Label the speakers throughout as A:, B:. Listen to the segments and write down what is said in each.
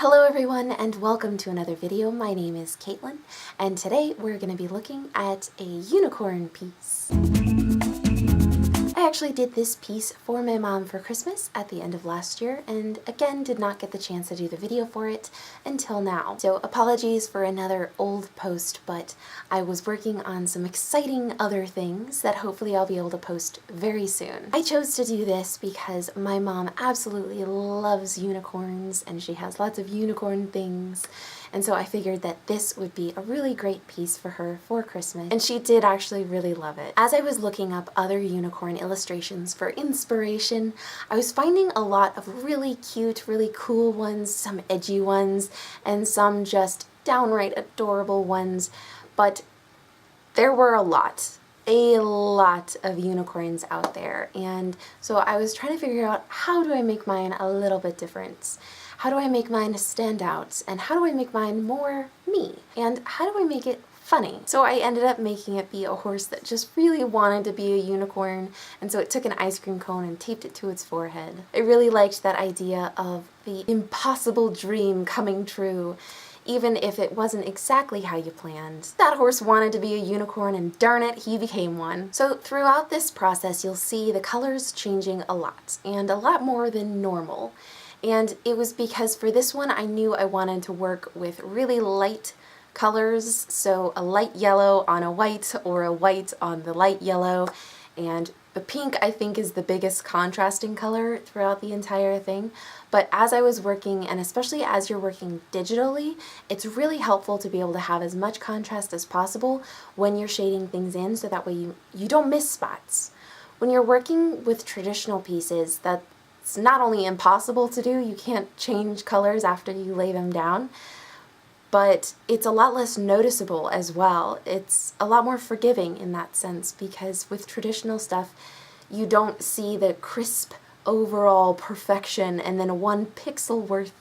A: Hello everyone and welcome to another video. My name is Caitlin and today we're going to be looking at a unicorn piece. I actually did this piece for my mom for Christmas at the end of last year and again did not get the chance to do the video for it until now. So apologies for another old post, but I was working on some exciting other things that hopefully I'll be able to post very soon. I chose to do this because my mom absolutely loves unicorns and she has lots of unicorn things. And so I figured that this would be a really great piece for her for Christmas, and she did actually really love it. As I was looking up other unicorn illustrations for inspiration, I was finding a lot of really cute, really cool ones, some edgy ones, and some just downright adorable ones, but there were a lot of unicorns out there, and so I was trying to figure out how do I make mine a little bit different. How do I make mine stand out? And how do I make mine more me? And how do I make it funny? So I ended up making it be a horse that just really wanted to be a unicorn, and so it took an ice cream cone and taped it to its forehead. I really liked that idea of the impossible dream coming true, even if it wasn't exactly how you planned. That horse wanted to be a unicorn and darn it, he became one. So throughout this process, you'll see the colors changing a lot, and a lot more than normal. And it was because for this one I knew I wanted to work with really light colors, so a light yellow on a white or a white on the light yellow, and the pink I think is the biggest contrasting color throughout the entire thing. But as I was working, and especially as you're working digitally, it's really helpful to be able to have as much contrast as possible when you're shading things in, so that way you don't miss spots. When you're working with traditional pieces, it's not only impossible to do, you can't change colors after you lay them down, but it's a lot less noticeable as well. It's a lot more forgiving in that sense, because with traditional stuff, you don't see the crisp overall perfection and then one pixel worth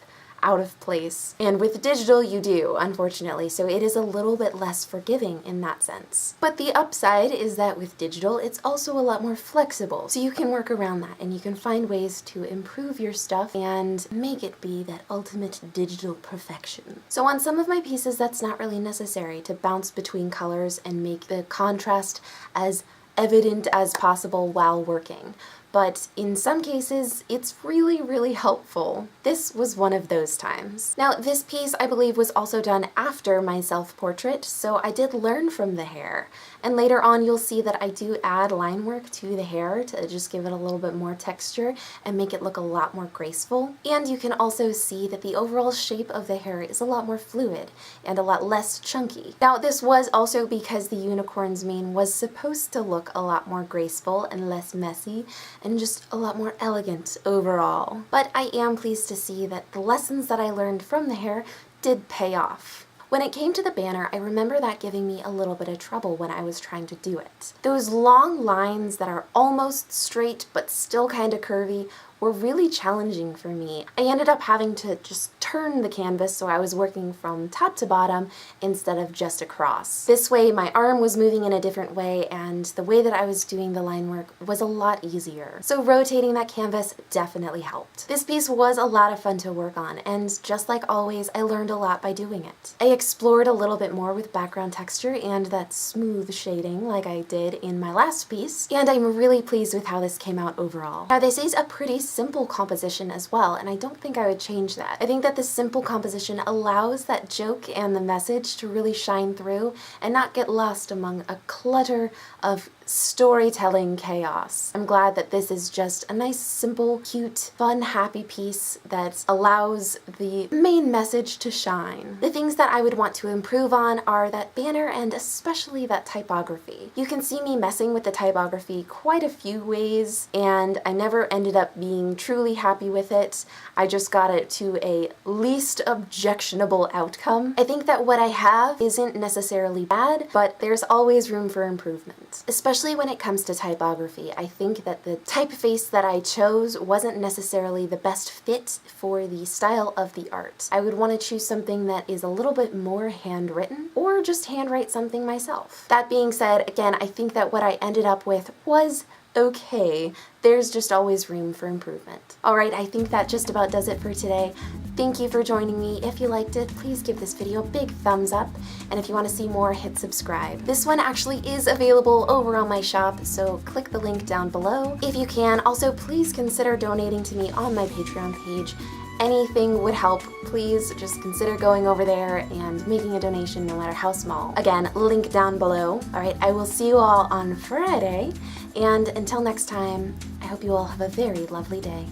A: out of place. And with digital you do, unfortunately, so it is a little bit less forgiving in that sense. But the upside is that with digital it's also a lot more flexible, so you can work around that and you can find ways to improve your stuff and make it be that ultimate digital perfection. So on some of my pieces that's not really necessary to bounce between colors and make the contrast as evident as possible while working. But in some cases, it's really helpful. This was one of those times. Now, this piece, I believe, was also done after my self-portrait, so I did learn from the hair. And later on, you'll see that I do add line work to the hair to just give it a little bit more texture and make it look a lot more graceful. And you can also see that the overall shape of the hair is a lot more fluid and a lot less chunky. Now, this was also because the unicorn's mane was supposed to look a lot more graceful and less messy, and just a lot more elegant overall. But I am pleased to see that the lessons that I learned from the hair did pay off. When it came to the banner, I remember that giving me a little bit of trouble when I was trying to do it. Those long lines that are almost straight but still kind of curvy were really challenging for me. I ended up having to just turn the canvas so I was working from top to bottom instead of just across. This way my arm was moving in a different way and the way that I was doing the line work was a lot easier. So rotating that canvas definitely helped. This piece was a lot of fun to work on, and just like always, I learned a lot by doing it. I explored a little bit more with background texture and that smooth shading like I did in my last piece, and I'm really pleased with how this came out overall. Now this is a pretty simple composition as well, and I don't think I would change that. I think that the simple composition allows that joke and the message to really shine through and not get lost among a clutter of storytelling chaos. I'm glad that this is just a nice, simple, cute, fun, happy piece that allows the main message to shine. The things that I would want to improve on are that banner and especially that typography. You can see me messing with the typography quite a few ways, and I never ended up being truly happy with it. I just got it to a least objectionable outcome. I think that what I have isn't necessarily bad, but there's always room for improvement. Especially when it comes to typography, I think that the typeface that I chose wasn't necessarily the best fit for the style of the art. I would want to choose something that is a little bit more handwritten, or just handwrite something myself. That being said, again, I think that what I ended up with was okay. There's just always room for improvement. Alright, I think that just about does it for today. Thank you for joining me. If you liked it, please give this video a big thumbs up, and if you want to see more, hit subscribe. This one actually is available over on my shop, so click the link down below if you can. Also, please consider donating to me on my Patreon page. Anything would help. Please just consider going over there and making a donation, no matter how small. Again, link down below. Alright, I will see you all on Friday, and until next time, I hope you all have a very lovely day.